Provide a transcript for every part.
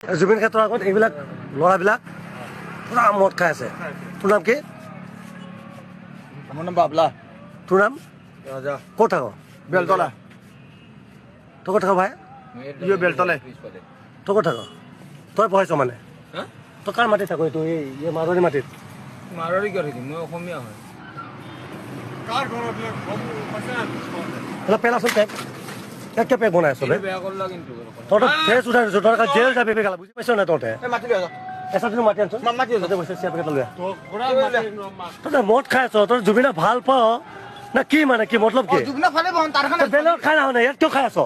জুবিন ক্ষেত্ৰৰ আগত এইবিলাক ল'ৰাবিলাক পুৰা মদ খাই আছে। তোৰ নাম কি? মোৰ নাম বাবলা। তোৰ নাম? ৰাজা। ক'ত থাক? বেলতলা। তই ক'ত থাক ভাই? ইয়ে বেলতলা। তই ক'ত থাক? তই পঢ়াইছ মানে? তই কাৰ মাটিত থাক? এইটো এই মাৰোৱাৰী মাটিত? মাৰোৱাৰী কিয় থাকিম? মই অসমীয়া হয়। পেলাচোন পেক। একে পেক বনাই আছ বে। বেয়া কৰিলা কিন্তু। তহঁতৰ ফেচ উঠাই দিছোঁ, তহঁতৰ জেল যাবি পেকালা, বুজি পাইছ নাই তহঁতে? মাতি লৈ যা। এচাটো মাতি আনছোন। মাতি লৈ যা। বৈছে চিয়া পেকেট লৈ আহ। তহঁতে মদ খাই আছ, তহঁতে জুবিনক ভাল পাৱ না কি মানে কি মতলব কি? জুবিনক ভালে পাওঁ তাৰ কাৰণে। বেলেগত খাই নাহ নে? ইয়াত কিয় খাই আছ?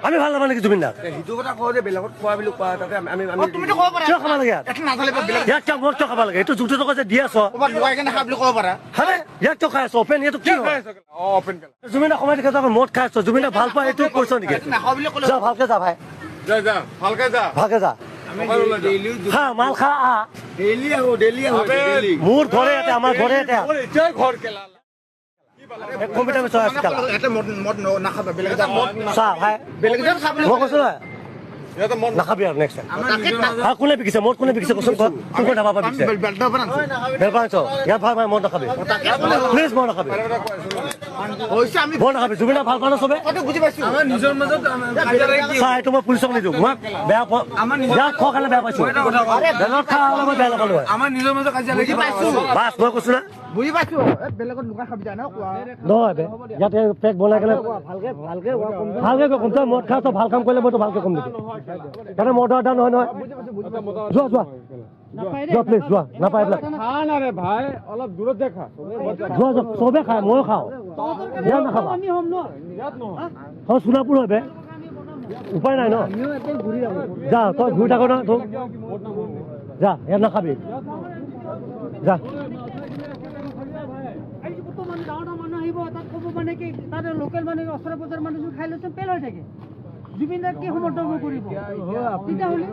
আমি ভাল নাপাওঁ নেকি জুবিনদাক? সেইটো কথা কওঁ যে বেলেগত খোৱা বুলি কোৱা তাতে আমি তুমিতো ক'ব পাৰা। কিয় খাব লাগে ইয়াত? এটা নাথালে বেলেগ ইয়াত কিয় মদ কিয় খাব লাগে? এইটো যুক্তি টকা যে দি আছ। ক'ৰবাত লগাই কেনে খা বুলি ক'ব পাৰা। হয় ইয়াত কিয় খাই আছ? অপেন এইটো কি হয়? অপেন কেলা। জুবিনদাক সময় দেখে তই মদ খাই আছ, জুবিনদাক ভাল পাই এইটো কৈছ নেকি? নাখাওঁ বুলি ক'লে যা ভালকে যা ভাই, যা যা ভালকে যা। ভালকে যা। আমি ডেইলি খা মাল খা আহ। ডেইলি আহো ডেইলি। মোৰ ঘৰে এটা, আমাৰ ঘৰে এটা। এতিয়াই ঘৰ কেলা। কম্পিউটাৰ চলাই আছে কেলা। এটা মদ নাখাবা বেলেগ এটা মদ চা ভাই, বেলেগ এটা খাব মই কৈছো নহয় এটা মদ নাখাবি আৰু নেক্সট টাইম। আমাৰ নিজৰ মাজত কোনে বিকিছে মদ? কোনে বিকিছে কচোন ক? কোন কোন ধাবা পৰা বিকিছে? বেলটা পৰা বেলপা আনিছ? ইয়াত ভাল ভাই মদ নাখাবি প্লিজ, মদ নাখাবি, হৈছে আমি মদ নাখাবি। জুবিনক ভাল পাওঁ ন চবে? কথা বুজি পাইছো আমাৰ নিজৰ মাজত চা এইটো মই পুলিচক নিদিওঁ, মই বেয়া পাওঁ। ইয়াত খোৱাৰ কাৰণে বেয়া পাইছো। বেলেগত খা হ'লে মই বেয়া নাপালো হয়। আমাৰ নিজৰ মাজত কাজিয়া লাগি পাইছো বাছ মই কৈছো না বুজি পাইছো বেলেগত লুকাই খাবি যায় ন কোৱা নহয় বে, ইয়াতে পেক বনাই কেনে ভালকে কম। তই মদ খাই তই ভাল কাম কৰিলে মইতো ভালকে কম নেকি? কাৰণে মদৰ আড্ডা নহয় নহয়। যোৱা যোৱা যোৱা প্লিজ যোৱা, নাপায় এইবিলাক। ভাই অলপ দূৰত দেখা যোৱা যোৱা, চবে খায় ময়ো খাওঁ। ইয়াত নাখাবা। তই সোণাপুৰ হয় বে, উপায় নাই ন। যা তই ঘূৰি থাক ন তোক, যা ইয়াত নাখাবি, যা। ডাঙৰ মানুহ আহিব তাত ক'ব মানে কি তাত লোকেল মানুহ ওচৰে পাজৰে মানুহ খাই লৈছে পেল হৈ থাকে। জুবিনদাক কি সমৰ্থন কৰিব? তেতিয়াহ'লে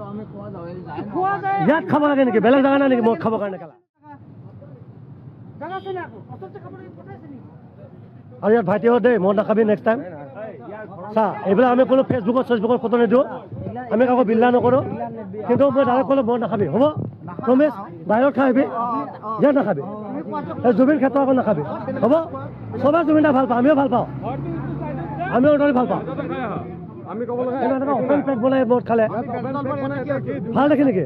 খোৱা যায়। ইয়াত খাব লাগে নেকি? বেলেগ জেগা নাই নেকি মদ খাবৰ কাৰণে কেলা? জাগা আছে নে আকৌ ওচৰতে খাব লাগে পঠাইছে নেকি? আৰু ইয়াত ভাইটিহঁত দেই মদ নাখাবি নেক্সট টাইম। চা এইবিলাক আমি কোনো ফেচবুকত ফটো নিদিওঁ, আমি কাকো বিল্লা নকৰোঁ, কিন্তু মই ডাইৰেক্ট ক'লো মদ নাখাবি হ'ব। ৰমেশ বাহিৰত খাই আহিবি, ইয়াত নাখাবি। এই জুবিন ক্ষেত্ৰৰ আকৌ নাখাবি হ'ব। চবে জুবিন দা ভাল পাওঁ, আমিও ভাল পাওঁ, আমিও অৰ্ডাৰ ভাল পাওঁ। অপেন পেক বনাই মদ খালে ভাল দেখি নেকি?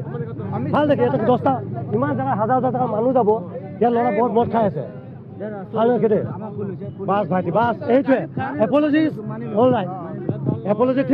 ভাল দেখি। এটা 10টা ইমান জেগা হাজাৰ হাজাৰ টকা মানুহ যাব, ইয়াত ল'ৰা বহুত মদ খাই আছে। ভাল দেখি দেই। বাছ ভাইটি বাছ, এইটোৱে এপলজিজ অল ৰাইট, এপলজি।